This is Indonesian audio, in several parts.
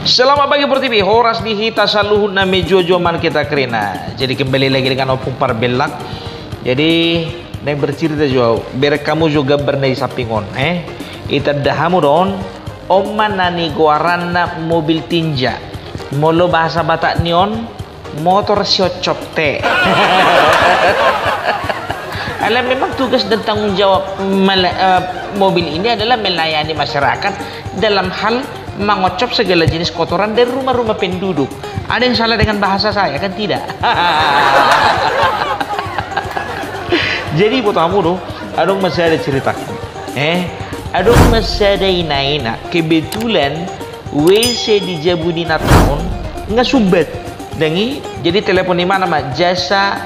Selamat pagi Pertiwi, horas di hita saluhun na medyo joman kita kerina. Jadi kembali lagi dengan opung parbelak. Jadi neng bercerita juga, biar kamu juga bernai sapingon. Ita dahamu don, oman nani guarana mobil tinja. Molo bahasa Batak nion, motor siocop te. Alah memang tugas dan tanggung jawab mobil ini adalah melayani masyarakat dalam hal mengocop segala jenis kotoran dari rumah-rumah penduduk. Ada yang salah dengan bahasa saya kan? Tidak. Jadi buat kamu tuh, adong masih ada cerita. Adong masih ada ina-ina. Kebetulan WC di Jabudina tahun nggak subet. Dengi, jadi telepon di mana mak? Jasa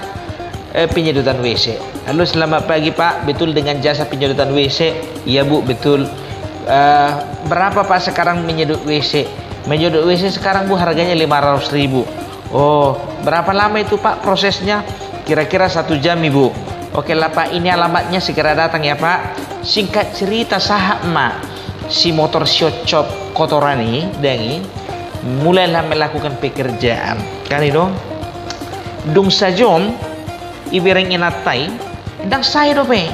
penyedotan WC. Halo, selamat pagi Pak. Betul dengan jasa penyedotan WC? Iya Bu, betul. Berapa Pak sekarang menyedot WC? Menyedot WC sekarang Bu harganya 500.000. Oh, berapa lama itu Pak prosesnya? Kira-kira 1 jam Ibu. Oke lah Pak, ini alamatnya, segera datang ya Pak. Singkat cerita sahak mak, si motor siocop kotoran ini dengi mulailah melakukan pekerjaan kan itu dung sajom ibereng inatai dan saya dope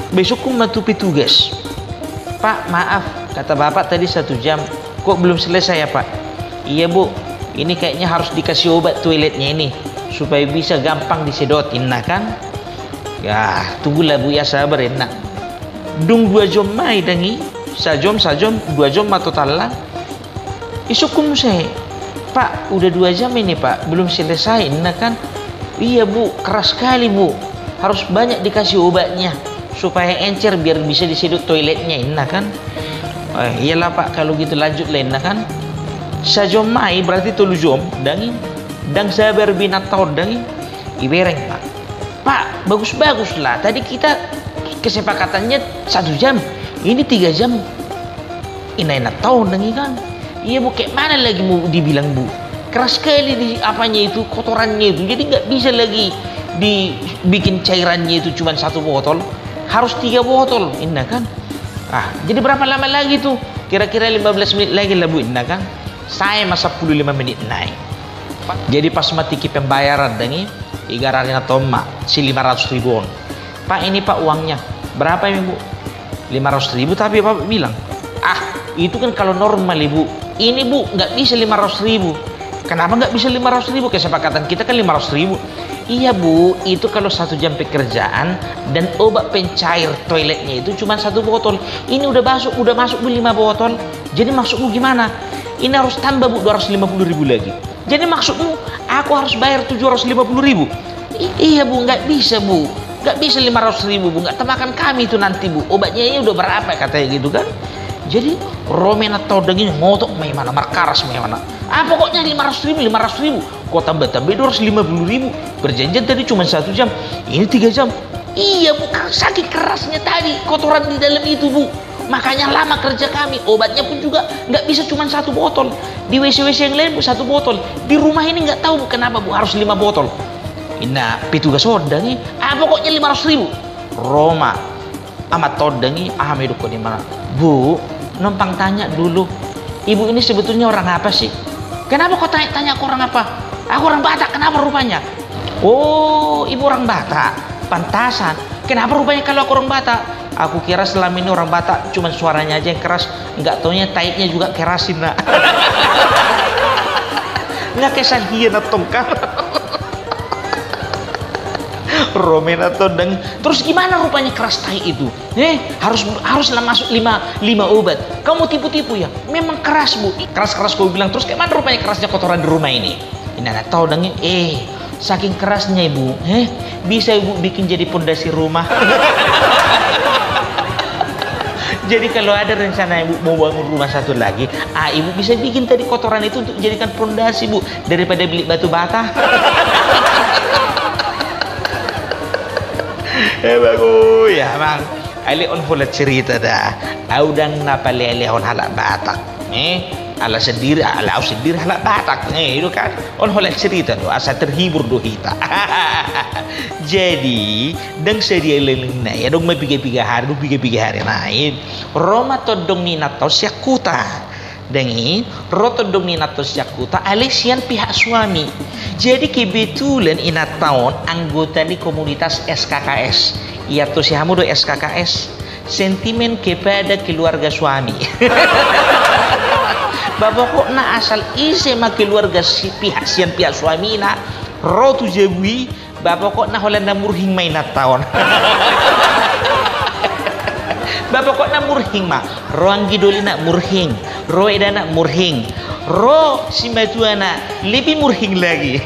besok ku matupi tugas. Pak maaf, kata bapak tadi 1 jam, kok belum selesai ya Pak? Iya Bu, ini kayaknya harus dikasih obat toiletnya ini supaya bisa gampang disedotin, nah kan? Ya tunggulah Bu ya, sabar ya nak. Dung 2 jam mai dangi, sajom 2 jam total lah. Isukum saya, Pak udah 2 jam ini Pak belum selesai, nah kan? Iya Bu, keras sekali Bu, harus banyak dikasih obatnya supaya encer biar bisa disedot toiletnya, nah kan? Iyalah Pak, kalau gitu lanjut lain, nah kan? Sajom mai berarti 3 jam dangin, dan saya berbinat tahun dangin, ibereng Pak. Pak bagus-bagus lah, tadi kita kesepakatannya 1 jam, ini 3 jam, ina tahun dangin kan? Iya Bu, kayak mana lagi mau dibilang Bu? Keras sekali di apanya itu, kotorannya itu, jadi nggak bisa lagi dibikin cairannya itu cuma 1 botol, harus 3 botol, indah kan? Jadi berapa lama lagi tuh? Kira-kira 15 menit lagi lah Bu, indah kan? Saya masa 15 menit naik. Jadi pas matiki pembayaran dengi, igararina toma si 500.000. Pak ini Pak uangnya, berapa ini Bu? 500.000, tapi Bapak bilang, itu kan kalau normal Ibu. Ini Bu nggak bisa 500.000. Kenapa nggak bisa 500.000? Kesepakatan kita kan 500.000. Iya Bu, itu kalau 1 jam pekerjaan dan obat pencair toiletnya itu cuma 1 botol. Ini udah masuk Bu 5 botol. Jadi maksudmu gimana? Ini harus tambah Bu 250.000 lagi. Jadi maksudmu aku harus bayar 750.000? Iya Bu, nggak bisa Bu. Nggak bisa 500.000 Bu, nggak temakan kami itu nanti Bu. Obatnya ini udah berapa katanya gitu kan? Jadi Romen atau daging ngotok mana markaras mana. Pokoknya 500.000. Kok tambah 250.000. Perjanjian tadi cuma 1 jam, ini 3 jam. Iya Bu, saking kerasnya tadi kotoran di dalam itu Bu, makanya lama kerja kami. Obatnya pun juga nggak bisa cuma 1 botol. Di WC-WC yang lain Bu 1 botol. Di rumah ini nggak tahu Bu kenapa Bu harus 5 botol. Ina petugas ordangi, pokoknya 500.000. Roma amat ordangi, meduk di mana Bu? Numpang tanya dulu, Ibu ini sebetulnya orang apa sih? Kenapa kau tanya aku orang apa? Aku orang Batak, kenapa rupanya? Oh, Ibu orang Batak, pantasan. Kenapa rupanya kalau aku orang Batak? Aku kira selama ini orang Batak cuma suaranya aja yang keras, nggak taunya taiknya juga kerasin nak. Nggak kesahian atau kan? Romen atau deng. Terus gimana rupanya keras tai itu? Haruslah masuk 5 obat. Kamu tipu-tipu ya? Memang keras Bu. Keras kau bilang. Terus gimana rupanya kerasnya kotoran di rumah ini? Ini anak tahu deng. Saking kerasnya Ibu, bisa Ibu bikin jadi pondasi rumah. Jadi kalau ada rencana Ibu mau bangun rumah 1 lagi, Ibu bisa bikin tadi kotoran itu untuk jadikan pondasi Bu, daripada beli batu bata. Bagus ya Bang. Ali on hulat cerita dah. Audang napali ali on halak Batak. Ala sendiri halak Batak. Itu kan on hulat cerita doh, asa terhibur doh kita. Jadi dang sedia leleng na ya dong may piga-piga hari nain. Roma todong ni nataw siya kuta. Dengi rotodom ni natos Jakarta alesian pihak suami. Jadi kebetulan ina tahun anggota di komunitas SKKS. Ia tu si hamudo SKKS sentimen kepada keluarga suami. Bapak kok na asal ise ma keluarga si pihak suami na rotu jebui bapak kok na holanda murhing main tahun. Bapak kok na murhing ma roang gidoli na murhing ro edana murhing ro si matuana lebih murhing lagi.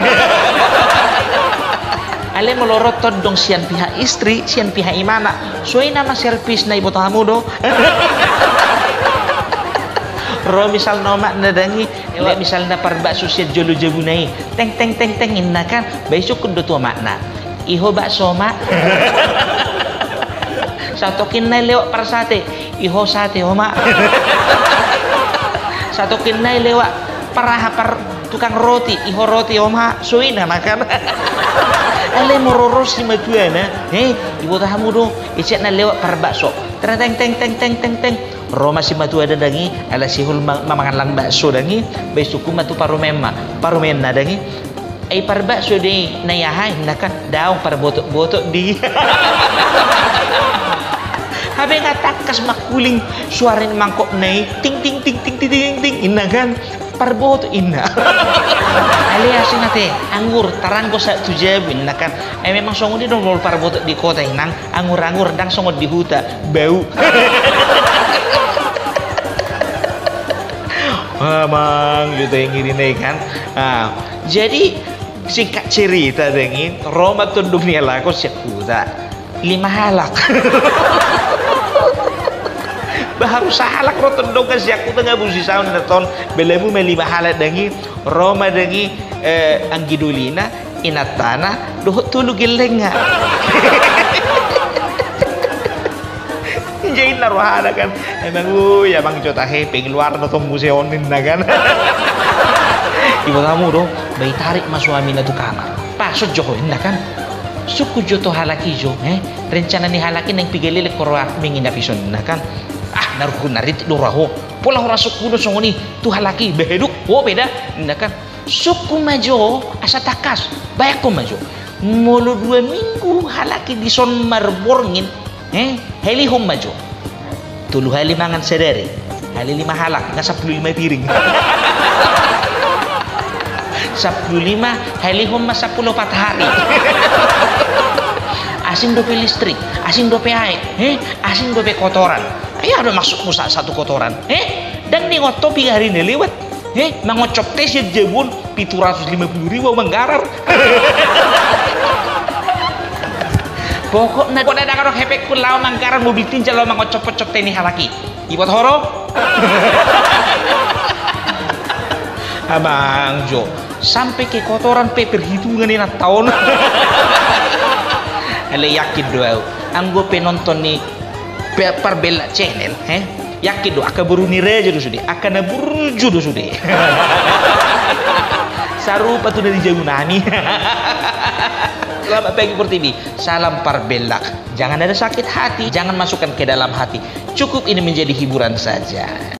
Ale melorot dong sian pihak istri sian pihak imana soalnya nama servis na ibu tamu do. Ro misal nama nadangi le misal na parbakso sian jolo jabunai teng teng teng teng inna kan besok kudu tua makna iho bakso mak. Satu kinai lewat persate iho sate oma. Satu kinai lewat tukang roti iho roti oma suina makan. Ale mororos si matuana ibu tahamu do icet na lewat parbakso teng teng teng teng teng teng Roma si matuada dangi ala sihul mamakan lang bakso dangi besuku matu parumena dangi ay parbakso de nayahay nakan daong para botok di. Habe nga takas makuling suara mangkok naik ting ting ting ting ting ting ting inna kan parboto inna. Alias nate anggur taranggo sa tujabin inna kan memang songo di dong parboto di kota inang anggur dang songo di huta bau. Mang gitu yang ini kan. Jadi singkat cerita dengin Roma tuh dunia laku sekuta 5 halak. Baru sahalak roton dong kasi aku tengah busi saun naton belemu me 5 halak dangi Roma dangi anggidulina inatana doh tulu gelenga. Jadi naruhana kan emang ya bang jota heping luar nonton museonin na kan. Ibu kamu doh bayi tarik mas suami na tu kamar pasut jokoin na kan suku joto halaki jo rencana ni halaki neng pigelele korwak mingin napison na kan naruh narit doraho pola ora suku do songoni tu halaki beheduk beda na kan suku majo asa takas bayak ko majo mulu 2 minggu halaki di son marborngin heli hom majo tulu hali mangan sedere hali 5 halak nga 15 piring. 15 heli hom 10 hari. Asing dope listrik, asing dope air, asing dope kotoran. Ayo ada masuk musa satu kotoran, dan nih ngotopi hari ini lewat, mangocop tes ya jebun 750.000 menggarar. Pokoknya kok ada karo hepek kulau manggarar mobil tinjal lo mangocop teni halaki, ibot horo. Abang Jo, sampai ke kotoran perhitungan ini tahun. Hele yakin doa, anggo penonton ni Parbella channel, yakin doa akan beruni reja do sudah, akan burju do sudah. Sarupa tu dari jauh nani. Selamat pagi Pertiwi, salam Parbella. Jangan ada sakit hati, jangan masukkan ke dalam hati. Cukup ini menjadi hiburan saja.